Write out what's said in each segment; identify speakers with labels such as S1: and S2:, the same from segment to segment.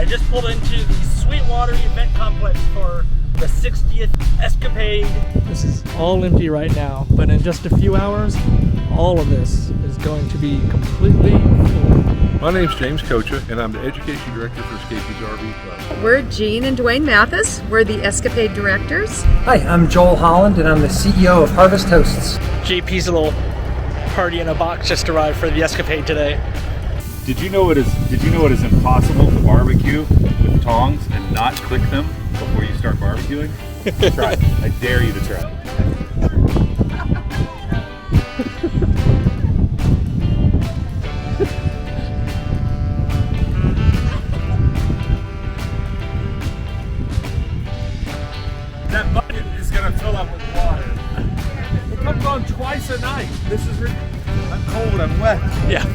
S1: I just pulled into the Sweetwater Event Complex for the 60th Escapade. This is all empty right now, but in just a few hours, all of this is going to be completely full.
S2: My name's James Kocha, and I'm the Education Director for Escapee's RV Club.
S3: We're Jean and Dwayne Mathis. We're the Escapade Directors.
S4: Hi, I'm Joel Holland, and I'm the CEO of Harvest Hosts.
S1: JP's little party in a box just arrived for the Escapade today.
S5: Did you know it is impossible to barbecue with tongs and not click them before you start barbecuing? Try it. I dare you to try it.
S2: That bucket is going to fill up with water. It comes on twice a night. I'm cold, I'm wet.
S1: Yeah.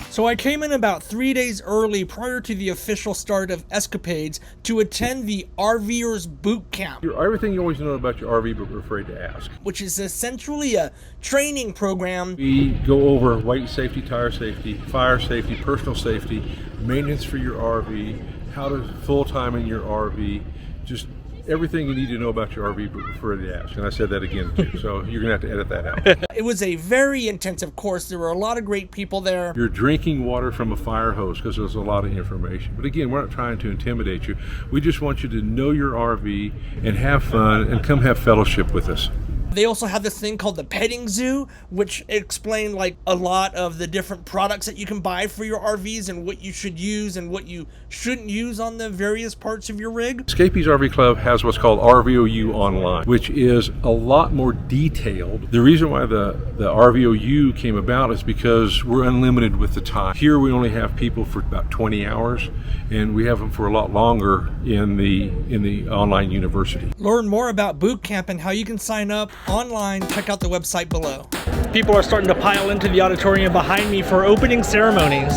S1: So I came in about 3 days early prior to the official start of Escapades to attend the RVers boot camp,
S2: Everything you always know about your RV, but we're afraid to ask.
S1: which is essentially a training program.
S2: We go over weight safety, tire safety, fire safety, personal safety, maintenance for your RV, how to full-time in your RV, just everything you need to know about your RV, but prefer to ask. And I said that again too, so you're gonna have to edit that out.
S1: It was a very intensive course. There were a lot of great people there.
S2: You're drinking water from a fire hose because there's a lot of information. But again, we're not trying to intimidate you. We just want you to know your RV and have fun and come have fellowship with us.
S1: They also had this thing called the petting zoo, which explained like a lot of the different products that you can buy for your RVs and what you should use and what you shouldn't use on the various parts of your rig.
S2: Escapee's RV Club has what's called RVOU Online, which is a lot more detailed. The reason why the RVOU came about is because we're unlimited with the time. Here we only have people for about 20 hours, and we have them for a lot longer in the online university.
S1: Learn more about boot camp and how you can sign up online. Check out the website below. People are starting to pile into the auditorium behind me for opening ceremonies.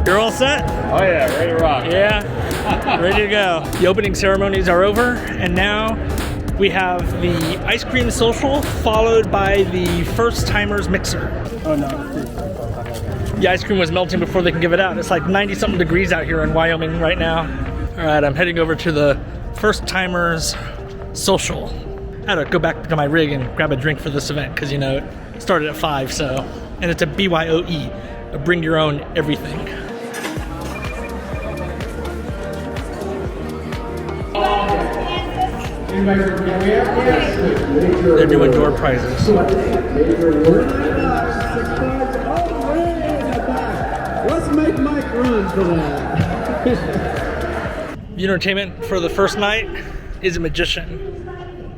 S1: You're all set?
S5: Oh yeah, ready to rock.
S1: Yeah, ready to go. The opening ceremonies are over, and now we have the ice cream social followed by the first timers mixer.
S5: Oh no.
S1: The ice cream was melting before they can give it out. It's like 90 something degrees out here in Wyoming right now. All right, I'm heading over to the first timers social. I had to go back to my rig and grab a drink for this event because, you know, it started at 5, so. And it's a BYOE, a bring your own everything. They're doing door prizes.
S6: Let's make Mike run for that.
S1: The entertainment for the first night is a magician.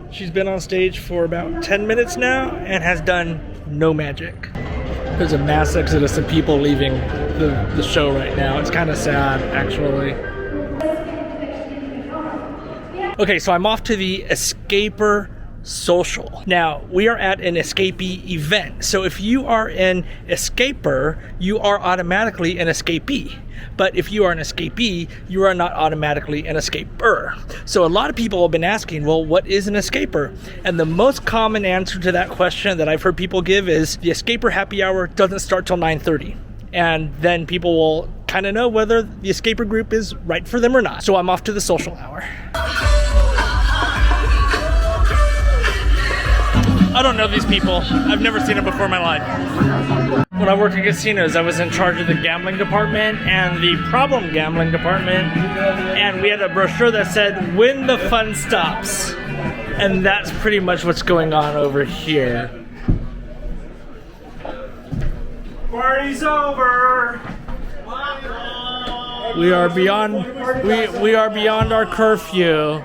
S1: She's been on stage for about 10 minutes now and has done no magic. There's a mass exodus of people leaving the show right now. It's kind of sad, actually. Okay, so I'm off to the Escaper Social. Now, we are at an Escapee event. So if you are an escaper, you are automatically an escapee. But if you are an escapee, you are not automatically an escaper. So a lot of people have been asking, well, what is an escaper? And the most common answer to that question that I've heard people give is the escaper happy hour doesn't start till 9:30. And then people will kind of know whether the escaper group is right for them or not. So I'm off to the social hour. I don't know these people. I've never seen them before in my life. When I worked in casinos, I was in charge of the gambling department and the problem gambling department. And we had a brochure that said, when the fun stops. And that's pretty much what's going on over here. Party's over. We are beyond our curfew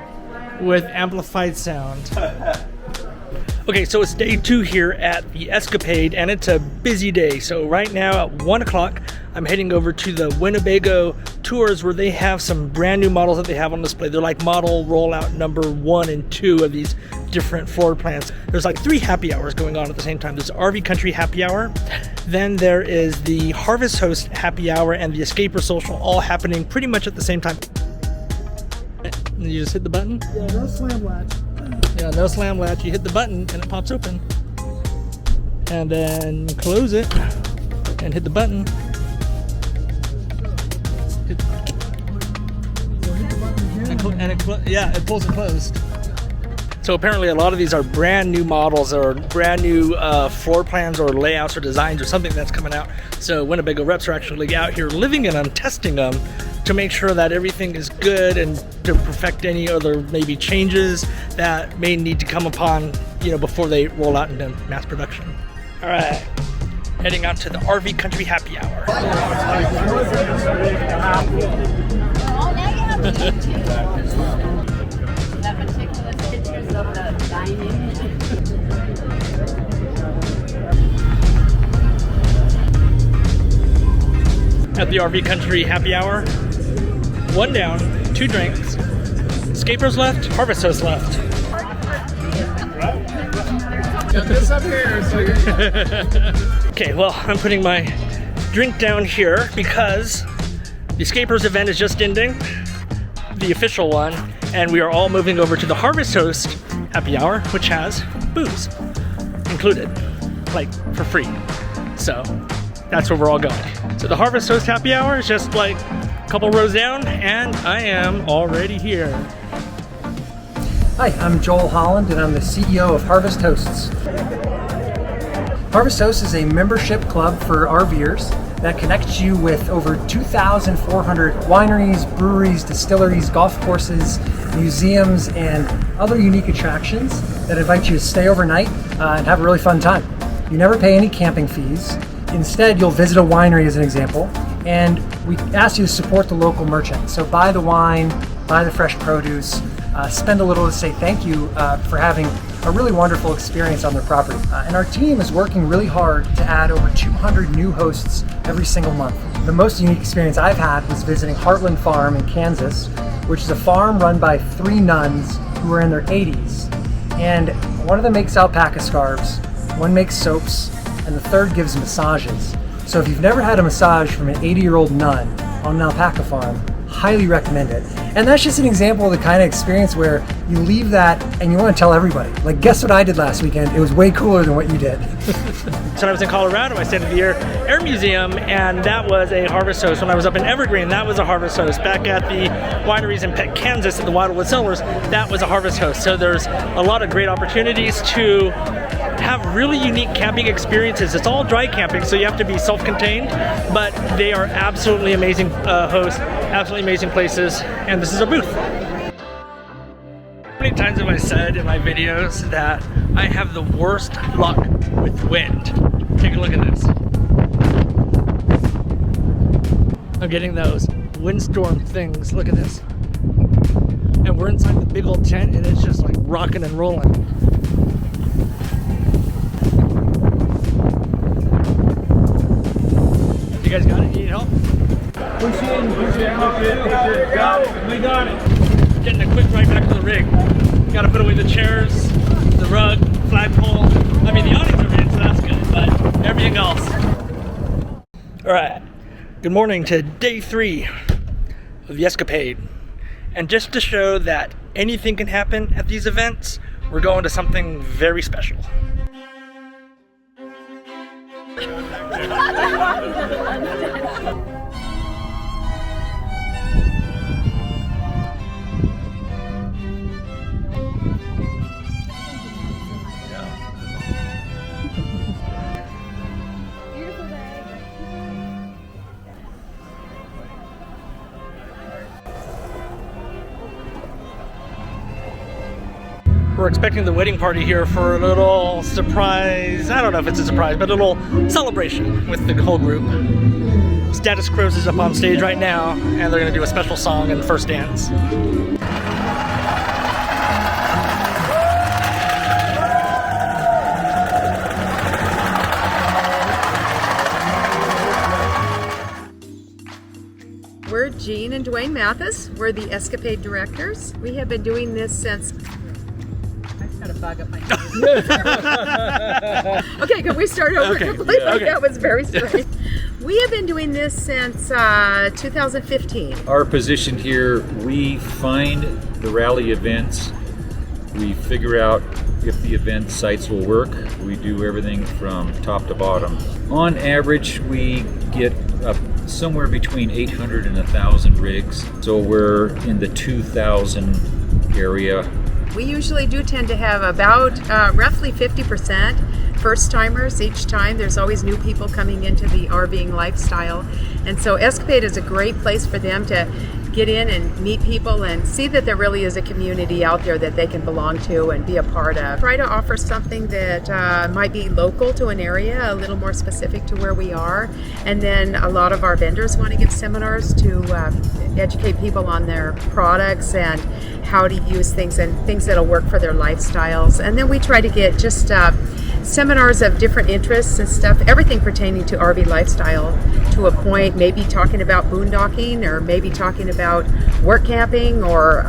S1: with amplified sound. Okay, so it's day 2 here at the Escapade, and it's a busy day. So right now at 1 o'clock, I'm heading over to the Winnebago tours where they have some brand new models that they have on display. They're like model rollout number 1 and 2 of these different floor plans. There's like 3 happy hours going on at the same time. There's RV Country happy hour, then there is the Harvest Host happy hour, and the Escaper Social, all happening pretty much at the same time. You just hit the button?
S6: Yeah, no slam latch.
S1: Yeah, no slam latch. You hit the button and it pops open. And then close it and hit the button. And it pulls it closed. So apparently a lot of these are brand new models or brand new floor plans or layouts or designs or something that's coming out. So Winnebago reps are actually out here living in them, testing them to make sure that everything is good and to perfect any other maybe changes that may need to come upon, before they roll out into mass production. All right, heading out to the RV Country Happy Hour. At the RV Country Happy Hour, 1 down, 2 drinks, escapers left, harvest host left.
S6: Got this up here, so
S1: Okay, well, I'm putting my drink down here because the escapers event is just ending, the official one, and we are all moving over to the harvest host happy hour, which has booze included, like for free. So that's where we're all going. So the harvest host happy hour is just like a couple rows down, and I am already here.
S4: Hi, I'm Joel Holland, and I'm the CEO of Harvest Hosts. Harvest Hosts is a membership club for RVers that connects you with over 2,400 wineries, breweries, distilleries, golf courses, museums, and other unique attractions that invite you to stay overnight and have a really fun time. You never pay any camping fees. Instead, you'll visit a winery as an example, and we ask you to support the local merchant. So buy the wine, buy the fresh produce, spend a little to say thank you for having a really wonderful experience on their property. And our team is working really hard to add over 200 new hosts every single month. The most unique experience I've had was visiting Heartland Farm in Kansas, which is a farm run by 3 nuns who are in their 80s. And one of them makes alpaca scarves, one makes soaps, and the third gives massages. So if you've never had a massage from an 80-year-old nun on an alpaca farm, highly recommend it. And that's just an example of the kind of experience where you leave that and you want to tell everybody. Like, guess what I did last weekend? It was way cooler than what you did.
S1: So when I was in Colorado, I stayed at the Air Museum, and that was a harvest host. When I was up in Evergreen, that was a harvest host. Back at the wineries in Peck, Kansas at the Wildwood Cellars, that was a harvest host. So there's a lot of great opportunities to have really unique camping experiences. It's all dry camping, so you have to be self-contained, but they are absolutely amazing hosts, absolutely amazing places, and this is a booth. How many times have I said in my videos that I have the worst luck with wind? Take a look at this. I'm getting those windstorm things. Look at this. And we're inside the big old tent, and it's just like rocking and rolling. You guys got it? You need help?
S6: push in, go, we got it.
S1: Getting a quick ride back to the rig. Gotta put away the chairs, the rug, flagpole. I mean, the awnings are in, so that's good, but everything else. All right, good morning to day 3 of the Escapade. And just to show that anything can happen at these events, we're going to something very special. We're expecting the wedding party here for a little surprise. I don't know if it's a surprise, but a little celebration with the whole group. Status Crows is up on stage right now, and they're going to do a special song and first dance.
S3: We're Jean and Dwayne Mathis. We're the Escapade directors. We have been doing this since... I just got a bug up my nose. Okay, can we start over?
S1: Okay.
S3: Completely?
S1: Okay.
S3: That was very strange. We have been doing this since 2015.
S5: Our position here, we find the rally events, we figure out if the event sites will work. We do everything from top to bottom. On average, we get
S7: somewhere between 800 and 1,000 rigs. So we're in the 2,000 area.
S3: We usually do tend to have about roughly 50% first-timers each time. There's always new people coming into the RVing lifestyle. And so Escapade is a great place for them to get in and meet people and see that there really is a community out there that they can belong to and be a part of. Try to offer something that might be local to an area, a little more specific to where we are. And then a lot of our vendors want to give seminars to educate people on their products and how to use things and things that'll work for their lifestyles. And then we try to get just seminars of different interests and stuff, everything pertaining to RV lifestyle to a point, maybe talking about boondocking or maybe talking about work camping, or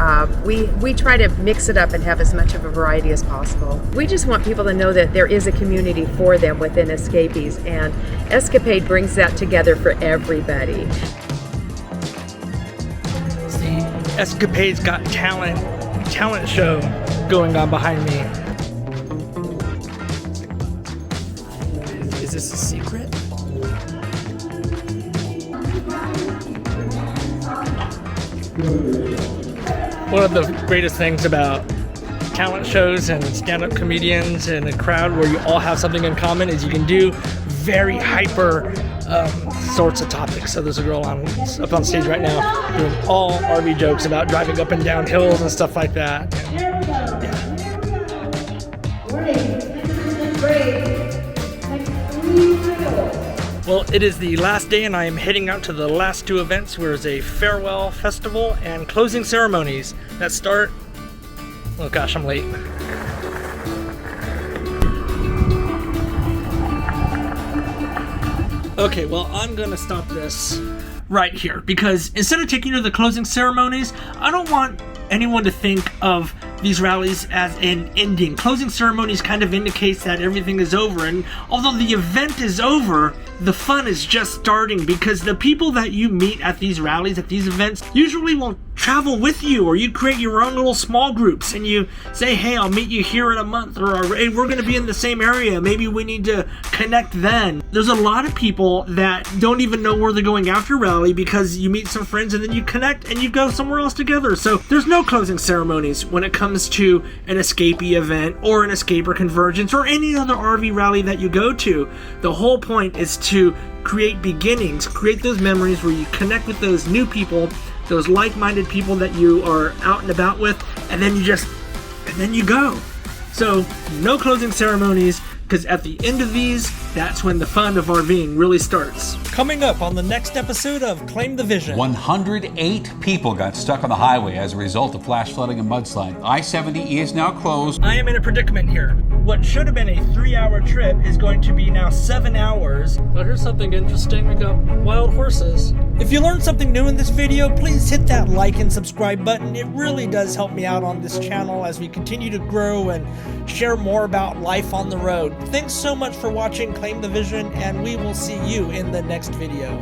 S3: we try to mix it up and have as much of a variety as possible. We just want people to know that there is a community for them within Escapees, and Escapade brings that together for everybody.
S1: See, Escapade's got talent show going on behind me. Is this a secret? One of the greatest things about talent shows and stand-up comedians and a crowd where you all have something in common is you can do very hyper sorts of topics. So there's a girl up on stage right now doing all RV jokes about driving up and down hills and stuff like that. Well, it is the last day and I am heading out to the last two events, where is a farewell festival and closing ceremonies that start, oh gosh, I'm late. Okay, well, I'm gonna stop this right here because instead of taking you to the closing ceremonies, I don't want anyone to think of these rallies as an ending. Closing ceremonies kind of indicates that everything is over, and although the event is over, the fun is just starting, because the people that you meet at these rallies, at these events, usually will travel with you, or you create your own little small groups and you say, hey, I'll meet you here in a month, or hey, we're going to be in the same area, maybe we need to connect then. There's a lot of people that don't even know where they're going after rally, because you meet some friends and then you connect and you go somewhere else together. So there's no closing ceremonies when it comes to an Escapee event or an Escaper Convergence or any other RV rally that you go to. The whole point is to create beginnings, create those memories where you connect with those new people, those like-minded people that you are out and about with, and then you go. So no closing ceremonies, because at the end of these, that's when the fun of RVing really starts. Coming up on the next episode of Claim the Vision.
S8: 108 people got stuck on the highway as a result of flash flooding and mudslide. I-70 is now closed.
S1: I am in a predicament here. What should have been a 3-hour trip is going to be now 7 hours. But here's something interesting. We got wild horses. If you learned something new in this video, please hit that like and subscribe button. It really does help me out on this channel as we continue to grow and share more about life on the road. Thanks so much for watching Claim the Vision, and we will see you in the next video.